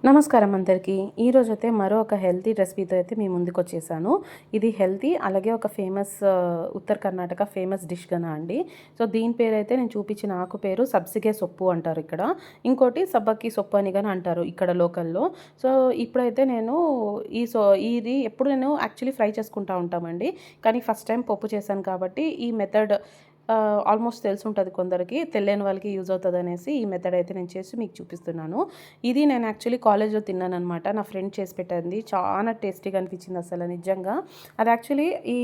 నమస్కారం అందరికీ. ఈరోజైతే మరో ఒక హెల్తీ రెసిపీతో అయితే మీ ముందుకొచ్చేసాను. ఇది హెల్తీ అలాగే ఒక ఫేమస్ ఉత్తర కర్ణాటక ఫేమస్ డిష్ గనా అండి. సో దీని పేరైతే నేను చూపించిన ఆకు పేరు సబ్సిగే సొప్పు అంటారు ఇక్కడ. ఇంకోటి సబ్బక్కి సొప్పు అని గాని అంటారు ఇక్కడ లోకల్‌లో. సో ఇప్పుడైతే నేను ఇది ఎప్పుడు నేను యాక్చువల్లీ ఫ్రై చేసుకుంటా ఉంటామండి. కానీ ఫస్ట్ టైం పప్పు చేశాను కాబట్టి ఈ మెథడ్ ఆల్మోస్ట్ తెలిసుంటది కొందరికి. తెలియని వాళ్ళకి యూజ్ అవుతదనేసి ఈ మెథడ్ అయితే నేను చేసి మీకు చూపిస్తున్నాను. ఇది నేను యాక్చువల్లీ కాలేజ్‌లో తిన్నాననమాట. నా ఫ్రెండ్ చేసి పెట్టింది. చాలా టేస్టీగా అనిపించింది అసలు నిజంగా. అది యాక్చువల్లీ ఈ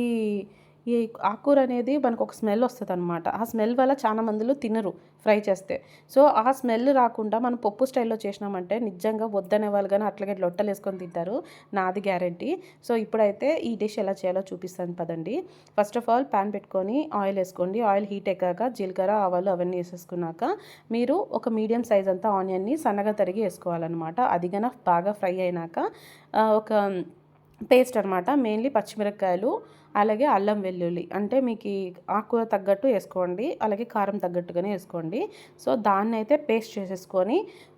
ఈ ఆకుకూర అనేది మనకొక స్మెల్ వస్తదనమాట. ఆ స్మెల్ వల్ల చాలా మందిలో తినరు ఫ్రై చేస్తే. సో, ఆ స్మెల్ రాకుండా మనం పప్పు స్టైల్‌లో చేసినామంటే నిజంగా వద్దనే వాళ్ళు గాని అట్లాగే లొట్టలేసుకొని తింటారు. నాది గ్యారంటీ. సో, ఇప్పుడైతే ఈ డిష్ ఎలా చేయాలో చూపిస్తాను పదండి. ఫస్ట్ ఆఫ్ ఆల్ పాన్ పెట్టుకొని ఆయిల్ వేసుకోండి. ఆయిల్ హీట్ ఎక్కాక జీలకర్ర, ఆవాలు అవన్నీ వేసేసుకున్నాక మీరు ఒక మీడియం సైజ్ అంతా ఆనియన్‌ని సన్నగా తరిగి వేసుకోవాలనమాట. అది గన బాగా ఫ్రై అయినాక ఒక పేస్ట్ అనమాట. మెయిన్‌లీ పచ్చిమిరపకాయలు, అలాగే అల్లం వెల్లుల్లి అంటే మీకు ఆకుకూర తగ్గట్టు వేసుకోండి. అలాగే కారం తగ్గట్టుగానే వేసుకోండి. సో, దాన్నైతే పేస్ట్ చేసేసుకొని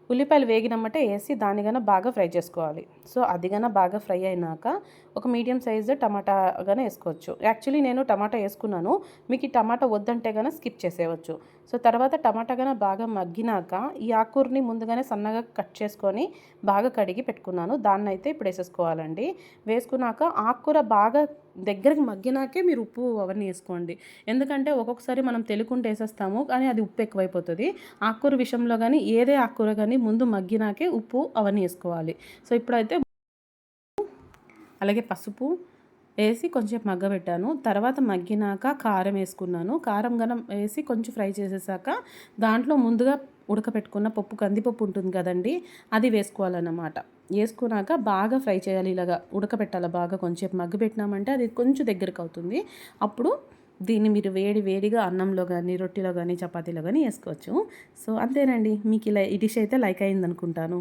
ఉల్లిపాయలు వేగినమ్మటే వేసి దాన్ని గన బాగా ఫ్రై చేసుకోవాలి. సో, అది గన బాగా ఫ్రై అయినాక ఒక మీడియం సైజు టమాటా గన వేసుకోవచ్చు. యాక్చువల్లీ నేను టమాటా వేసుకున్నాను. మీకు ఈ టమాటా వద్దంటే గన స్కిప్ చేసేయవచ్చు. సో, తర్వాత టమాటా గన బాగా మగ్గినాక ఈ ఆకుకూరని ముందుగానే సన్నగా కట్ చేసుకొని బాగా కడిగి పెట్టుకున్నాను. దాన్నైతే ఇప్పుడు వేసేసుకోవాలండి. వేసుకున్నాక ఆకుకూర బాగా దగ్గరికి మగ్గినాకే మీరు ఉప్పు అవన్నీ వేసుకోండి. ఎందుకంటే ఒక్కొక్కసారి మనం తెలియకుండా వేసేస్తాము కానీ అది ఉప్పు ఎక్కువైపోతుంది. ఆకుకూర విషయంలో కానీ ఏదే ఆకుకూర కానీ ముందు మగ్గినాకే ఉప్పు అవన్నీ వేసుకోవాలి. సో ఇప్పుడైతే అలాగే పసుపు వేసి కొంచెం మగ్గబెట్టాను. తర్వాత మగ్గినాక కారం వేసుకున్నాను. కారం గనం వేసి కొంచెం ఫ్రై చేసేసాక దాంట్లో ముందుగా ఉడకపెట్టుకున్న పప్పు కందిపప్పు ఉంటుంది కదండి, అది వేసుకోవాలన్నమాట. వేసుకున్నాక బాగా ఫ్రై చేయాలి. ఇలాగా ఉడకపెట్టాలి బాగా. కొంచెం మగ్గబెట్టినామంటే అది కొంచెం దగ్గరకు అవుతుంది. అప్పుడు దీన్ని మీరు వేడి వేడిగా అన్నంలో కానీ రొట్టెలో కానీ చపాతీలో కానీ వేసుకోవచ్చు. సో అంతేనండి. మీకు ఇలా ఈ డిష్ అయితే లైక్ అయింది అనుకుంటాను.